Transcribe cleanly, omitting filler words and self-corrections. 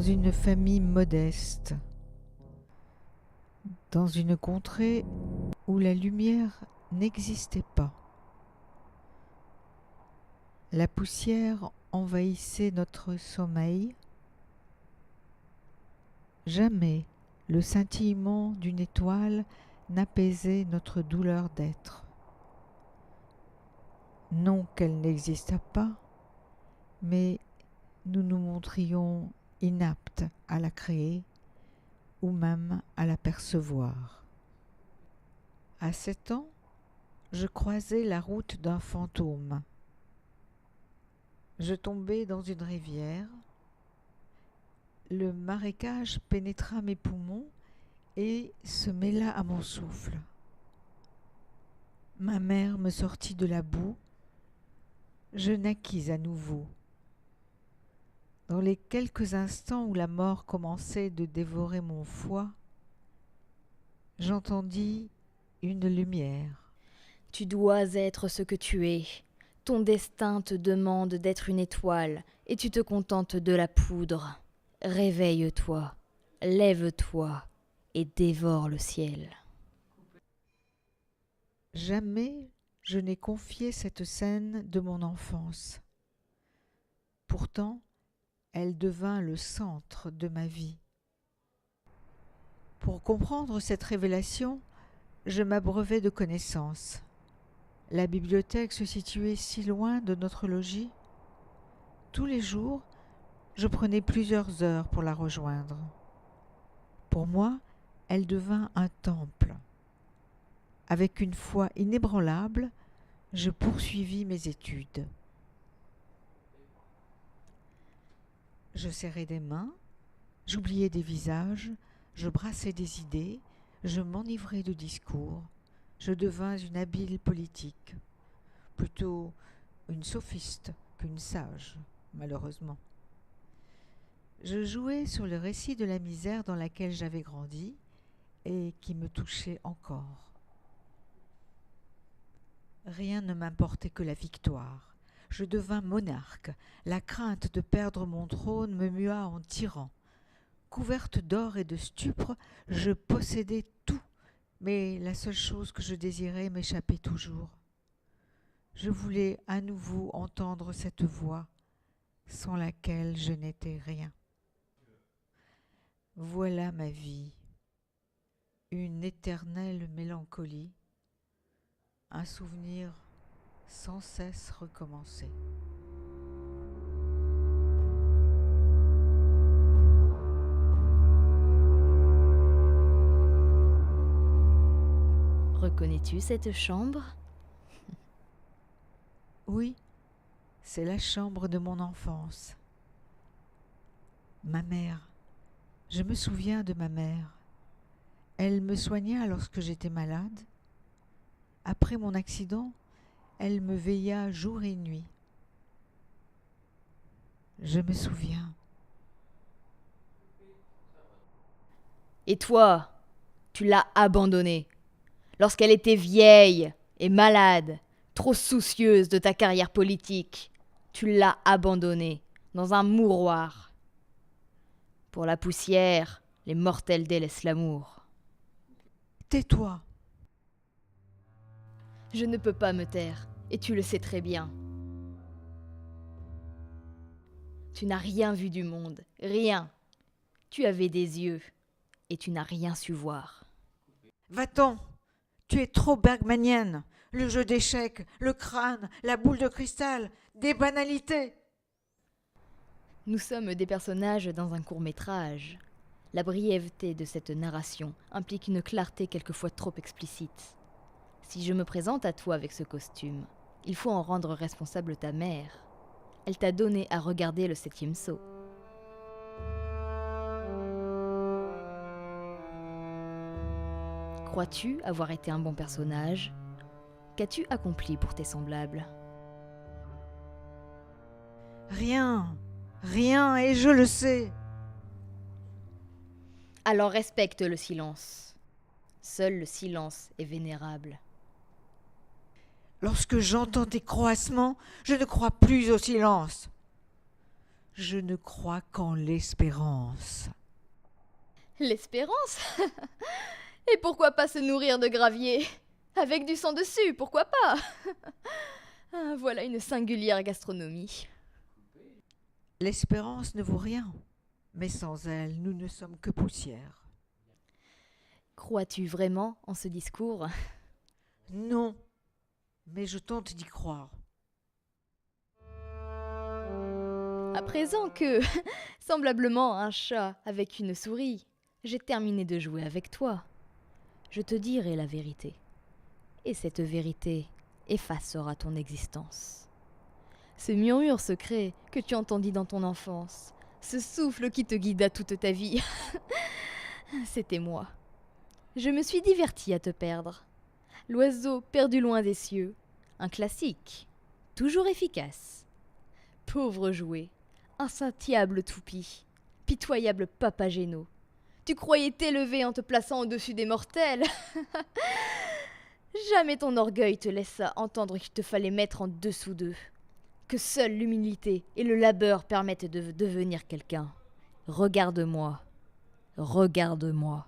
une famille modeste, dans une contrée où la lumière n'existait pas. La poussière envahissait notre sommeil. Jamais le scintillement d'une étoile n'apaisait notre douleur d'être. Non qu'elle n'existât pas, mais nous nous montrions inaptes à la créer ou même à la percevoir. À 7 ans, je croisai la route d'un fantôme. Je tombai dans une rivière. Le marécage pénétra mes poumons et se mêla à mon souffle. Ma mère me sortit de la boue. Je naquis à nouveau. Dans les quelques instants où la mort commençait de dévorer mon foie, j'entendis une lumière. Tu dois être ce que tu es. Ton destin te demande d'être une étoile, et tu te contentes de la poudre. Réveille-toi, lève-toi, et dévore le ciel. Jamais je n'ai confié cette scène de mon enfance. Pourtant, elle devint le centre de ma vie. Pour comprendre cette révélation, je m'abreuvai de connaissances. La bibliothèque se situait si loin de notre logis. Tous les jours, je prenais plusieurs heures pour la rejoindre. Pour moi, elle devint un temple. Avec une foi inébranlable, je poursuivis mes études. Je serrais des mains, j'oubliais des visages, je brassais des idées, je m'enivrais de discours. Je devins une habile politique, plutôt une sophiste qu'une sage, malheureusement. Je jouais sur le récit de la misère dans laquelle j'avais grandi et qui me touchait encore. Rien ne m'importait que la victoire. Je devins monarque. La crainte de perdre mon trône me mua en tyran. Couverte d'or et de stupre, je possédais tout, mais la seule chose que je désirais m'échappait toujours. Je voulais à nouveau entendre cette voix, sans laquelle je n'étais rien. Voilà ma vie, une éternelle mélancolie, un souvenir sans cesse recommencé. Reconnais-tu cette chambre ? Oui, c'est la chambre de mon enfance. Ma mère, je me souviens de ma mère. Elle me soigna lorsque j'étais malade. Après mon accident, elle me veilla jour et nuit. Je me souviens. Et toi, tu l'as abandonnée. Lorsqu'elle était vieille et malade, trop soucieuse de ta carrière politique, tu l'as abandonnée dans un mouroir. Pour la poussière, les mortels délaissent l'amour. Tais-toi. Je ne peux pas me taire, et tu le sais très bien. Tu n'as rien vu du monde, rien. Tu avais des yeux, et tu n'as rien su voir. Va-t'en. Tu es trop bergmanienne. Le jeu d'échecs, le crâne, la boule de cristal, des banalités. Nous sommes des personnages dans un court-métrage. La brièveté de cette narration implique une clarté quelquefois trop explicite. Si je me présente à toi avec ce costume, il faut en rendre responsable ta mère. Elle t'a donné à regarder le 7e saut. Crois-tu avoir été un bon personnage ? Qu'as-tu accompli pour tes semblables ? Rien, rien, et je le sais. Alors respecte le silence. Seul le silence est vénérable. Lorsque j'entends tes croassements, je ne crois plus au silence. Je ne crois qu'en l'espérance. L'espérance? Et pourquoi pas se nourrir de gravier? Avec du sang dessus, pourquoi pas? Ah, voilà une singulière gastronomie. L'espérance ne vaut rien, mais sans elle, nous ne sommes que poussière. Crois-tu vraiment en ce discours? Non, mais je tente d'y croire. À présent que, semblablement un chat avec une souris, j'ai terminé de jouer avec toi, je te dirai la vérité. Et cette vérité effacera ton existence. Ce murmure secret que tu entendis dans ton enfance, ce souffle qui te guida toute ta vie, c'était moi. Je me suis divertie à te perdre. L'oiseau perdu loin des cieux, un classique, toujours efficace. Pauvre jouet, insatiable toupie, pitoyable Papagéno. Tu croyais t'élever en te plaçant au-dessus des mortels. Jamais ton orgueil te laissa entendre qu'il te fallait mettre en dessous d'eux. Que seule l'humilité et le labeur permettent de devenir quelqu'un. Regarde-moi, regarde-moi.